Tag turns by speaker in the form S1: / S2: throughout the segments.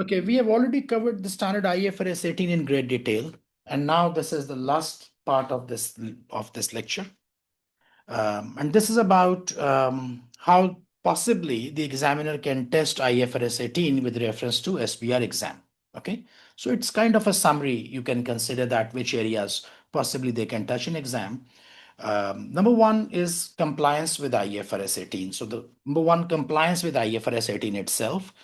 S1: Okay, we have already covered the standard IFRS 18 in great detail, and now this is the last part of this lecture. And this is about how possibly the examiner can test IFRS 18 with reference to SBR exam. Okay, so it's kind of a summary. You can consider that which areas possibly they can touch in exam. Number one is compliance with IFRS 18. So the number one, compliance with IFRS 18 itself.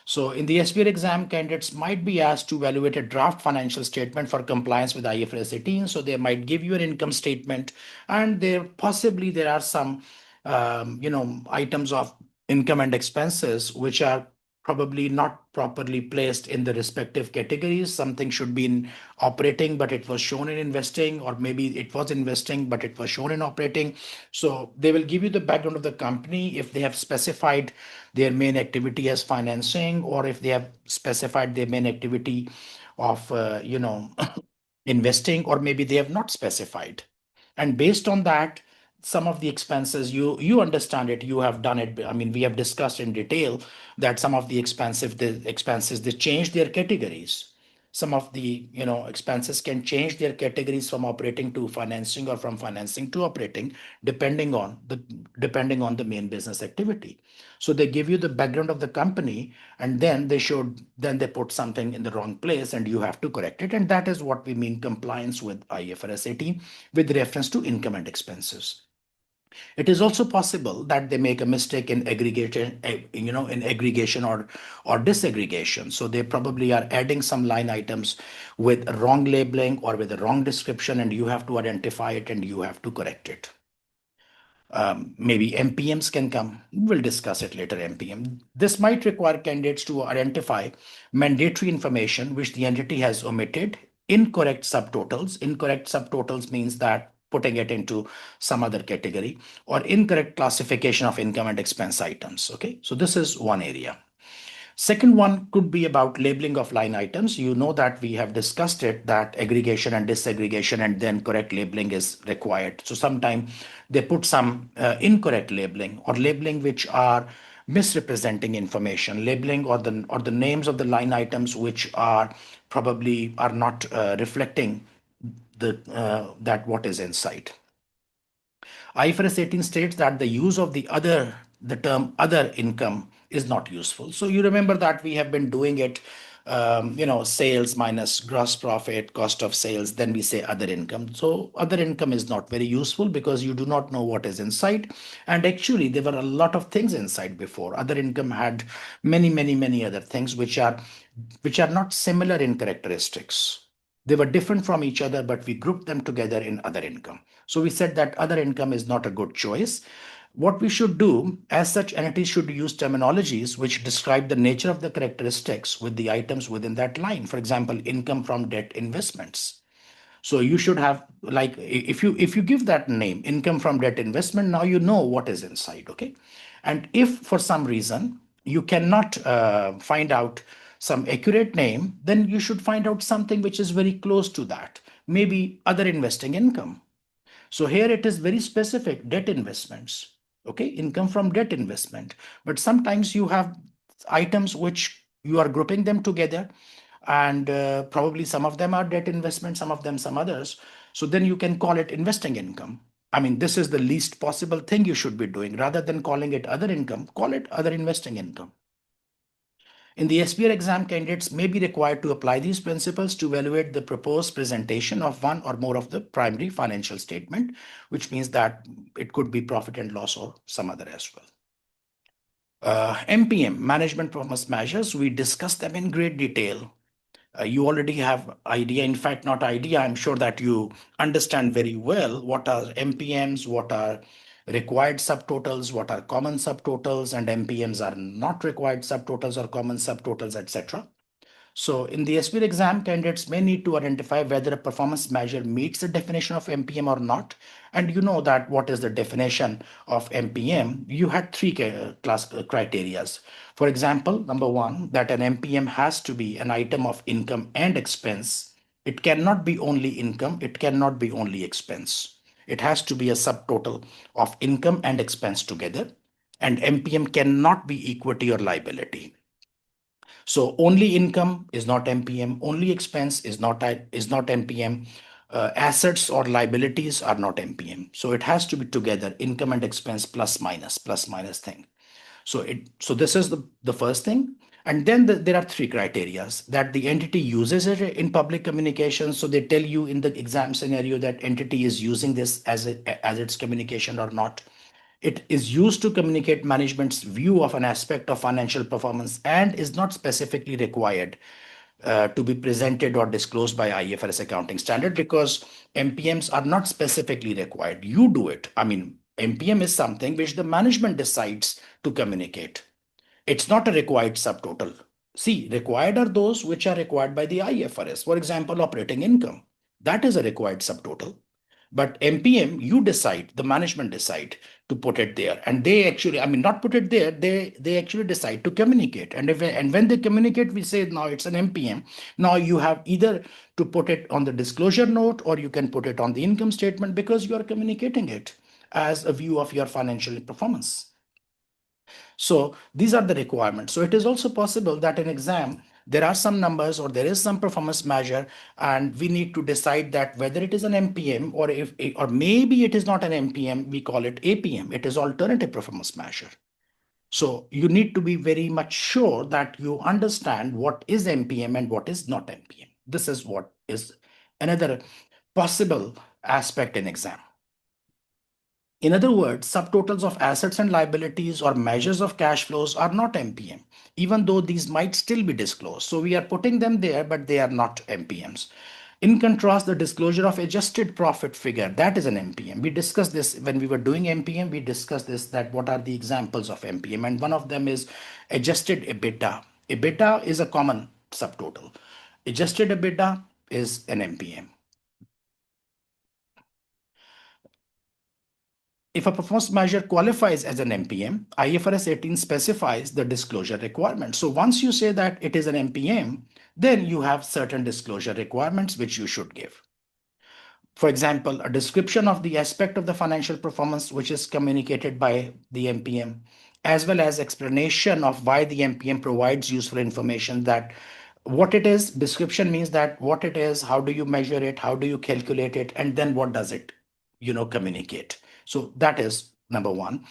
S1: So in the SBR exam, candidates might be asked to evaluate a draft financial statement for compliance with IFRS 18. So they might give you an income statement, and there are some items of income and expenses which are probably not properly placed in the respective categories. Something should be in operating, but it was shown in investing, or maybe it was investing, but it was shown in operating. So they will give you the background of the company if they have specified their main activity as financing, or if they have specified their main activity of investing, or maybe they have not specified. And based on that, some of the expenses, you understand it, you have done it. I mean, we have discussed in detail that some of the expenses, they change their categories. Some of the expenses can change their categories from operating to financing, or from financing to operating, depending on the main business activity. So they give you the background of the company, and then they put something in the wrong place, and you have to correct it. And that is what we mean compliance with IFRS 18 with reference to income and expenses. It is also possible that they make a mistake in aggregation or disaggregation. So they probably are adding some line items with wrong labeling or with a wrong description, and you have to identify it and you have to correct it. Maybe MPMs can come. We'll discuss it later. MPM. This might require candidates to identify mandatory information which the entity has omitted, incorrect subtotals. Incorrect subtotals means that putting it into some other category, or incorrect classification of income and expense items. Okay, so this is one area. Second one could be about labeling of line items. You know that we have discussed it, that aggregation and disaggregation and then correct labeling is required. So sometimes they put some incorrect labeling, or labeling which are misrepresenting information, labeling or the names of the line items which are probably are not reflecting that what is inside. IFRS 18 states that the use of the term other income is not useful. So you remember that we have been doing it, sales minus gross profit, cost of sales, then we say other income. So other income is not very useful because you do not know what is inside. And actually, there were a lot of things inside before. Other income had many, many, many other things which are not similar in characteristics. They were different from each other, but we grouped them together in other income. So we said that other income is not a good choice. What we should do, as such, entities should use terminologies which describe the nature of the characteristics with the items within that line. For example, income from debt investments. So you should have, like, if you give that name, income from debt investment, now you know what is inside. Okay, and if for some reason you cannot find out some accurate name, then you should find out something which is very close to that, maybe other investing income. So here it is very specific, debt investments. Okay, income from debt investment. But sometimes you have items which you are grouping them together, and probably some of them are debt investment, some of them some others. So then you can call it investing income. I mean, this is the least possible thing you should be doing. Rather than calling it other income, call it other investing income. In the SBR exam, candidates may be required to apply these principles to evaluate the proposed presentation of one or more of the primary financial statement, which means that it could be profit and loss or some other as well. MPM, management performance measures, we discussed them in great detail. You already have idea, in fact, not idea, I'm sure that you understand very well what are MPMs, what are required subtotals, what are common subtotals, and MPMs are not required subtotals or common subtotals, etc. So in the SBR exam, candidates may need to identify whether a performance measure meets the definition of MPM or not. And you know that what is the definition of MPM? You had three criteria. For example, number one, that an MPM has to be an item of income and expense. It cannot be only income. It cannot be only expense. It has to be a subtotal of income and expense together. And MPM cannot be equity or liability. So only income is not MPM, only expense is not MPM, assets or liabilities are not MPM. So it has to be together, income and expense plus minus thing. So this is the first thing. And then there are three criterias that the entity uses it in public communication. So they tell you in the exam scenario that entity is using this as its communication or not. It is used to communicate management's view of an aspect of financial performance and is not specifically required to be presented or disclosed by IFRS accounting standard, because MPMs are not specifically required. You do it. I mean, MPM is something which the management decides to communicate. It's not a required subtotal. See, required are those which are required by the IFRS. For example, operating income. That is a required subtotal. But MPM, you decide, the management decide to put it there. And they actually, I mean, not put it there, they actually decide to communicate. And when they communicate, we say now it's an MPM. Now you have either to put it on the disclosure note or you can put it on the income statement because you are communicating it as a view of your financial performance. So these are the requirements. So it is also possible that in exam, there are some numbers or there is some performance measure, and we need to decide that whether it is an MPM or maybe it is not an MPM, we call it APM. It is alternative performance measure. So you need to be very much sure that you understand what is MPM and what is not MPM. This is what is another possible aspect in exam. In other words, subtotals of assets and liabilities or measures of cash flows are not MPM, even though these might still be disclosed. So we are putting them there, but they are not MPMs. In contrast, the disclosure of adjusted profit figure, that is an MPM. We discussed this when we were doing MPM. We discussed this, that what are the examples of MPM, and one of them is adjusted EBITDA. EBITDA is a common subtotal. Adjusted EBITDA is an MPM. If a performance measure qualifies as an MPM, IFRS 18 specifies the disclosure requirement. So once you say that it is an MPM, then you have certain disclosure requirements which you should give. For example, a description of the aspect of the financial performance which is communicated by the MPM, as well as explanation of why the MPM provides useful information, that what it is. Description means that what it is, how do you measure it, how do you calculate it, and then what does it, communicate. So that is number one,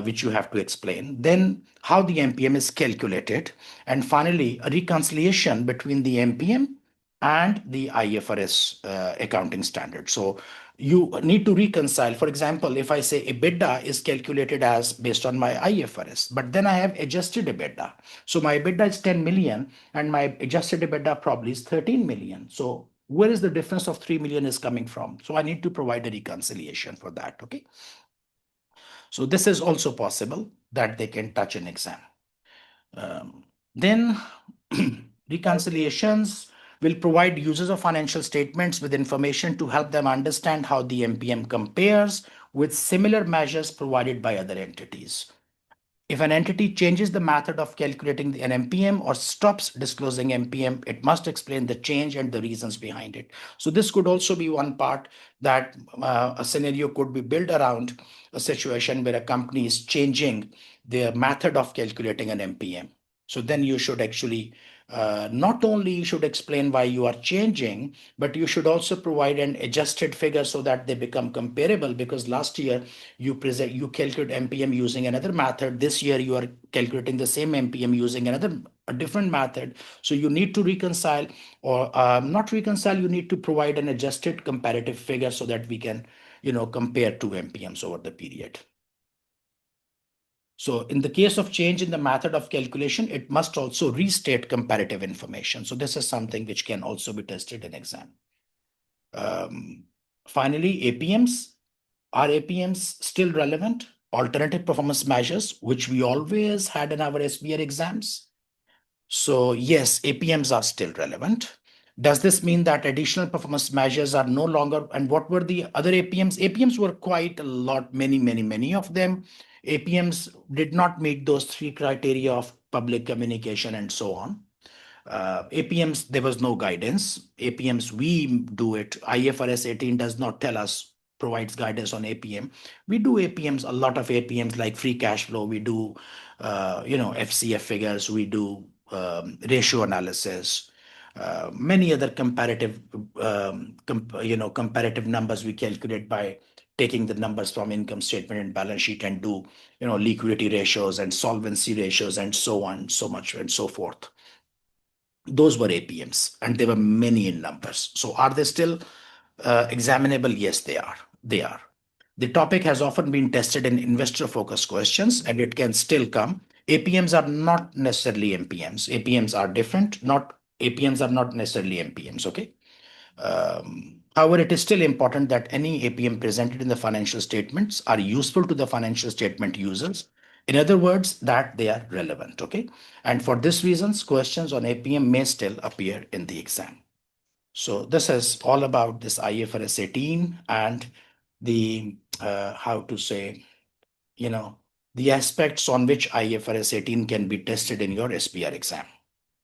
S1: which you have to explain. Then how the MPM is calculated, and finally a reconciliation between the MPM and the IFRS accounting standard. So you need to reconcile. For example, if I say EBITDA is calculated as based on my IFRS, but then I have adjusted EBITDA. So my EBITDA is 10 million and my adjusted EBITDA probably is 13 million. So where is the difference of 3 million is coming from? So I need to provide a reconciliation for that. Okay. So this is also possible that they can touch an exam. Then reconciliations will provide users of financial statements with information to help them understand how the MPM compares with similar measures provided by other entities. If an entity changes the method of calculating an MPM or stops disclosing MPM, it must explain the change and the reasons behind it. So this could also be one part, that a scenario could be built around a situation where a company is changing their method of calculating an MPM. So then you should actually not only you should explain why you are changing, but you should also provide an adjusted figure so that they become comparable. Because last year you calculate MPM using another method. This year you are calculating the same MPM using a different method. So you need to reconcile, or not reconcile. You need to provide an adjusted comparative figure so that we can, compare two MPMs over the period. So in the case of change in the method of calculation, it must also restate comparative information. So this is something which can also be tested in exam. Finally, APMs. Are APMs still relevant? Alternative performance measures, which we always had in our SBR exams. So yes, APMs are still relevant. Does this mean that additional performance measures are no longer? And what were the other APMs? APMs were quite a lot, many of them. APMs did not meet those three criteria of public communication and so on. APMs, there was no guidance. APMs, we do it. IFRS 18 does not tell us, provides guidance on APM. We do APMs, a lot of APMs like free cash flow. We do, FCF figures. We do ratio analysis, many other comparative, comparative numbers we calculate by taking the numbers from income statement and balance sheet and do, liquidity ratios and solvency ratios and so on, so much and so forth. Those were APMs, and there were many in numbers. So are they still examinable? Yes, they are. They are. The topic has often been tested in investor focused questions, and it can still come. APMs are not necessarily MPMs. APMs are different. Not APMs are not necessarily MPMs. Okay. However, it is still important that any APM presented in the financial statements are useful to the financial statement users. In other words, that they are relevant. Okay. And for this reasons, questions on APM may still appear in the exam. So this is all about this IFRS 18 and the how to say, the aspects on which IFRS 18 can be tested in your SBR exam.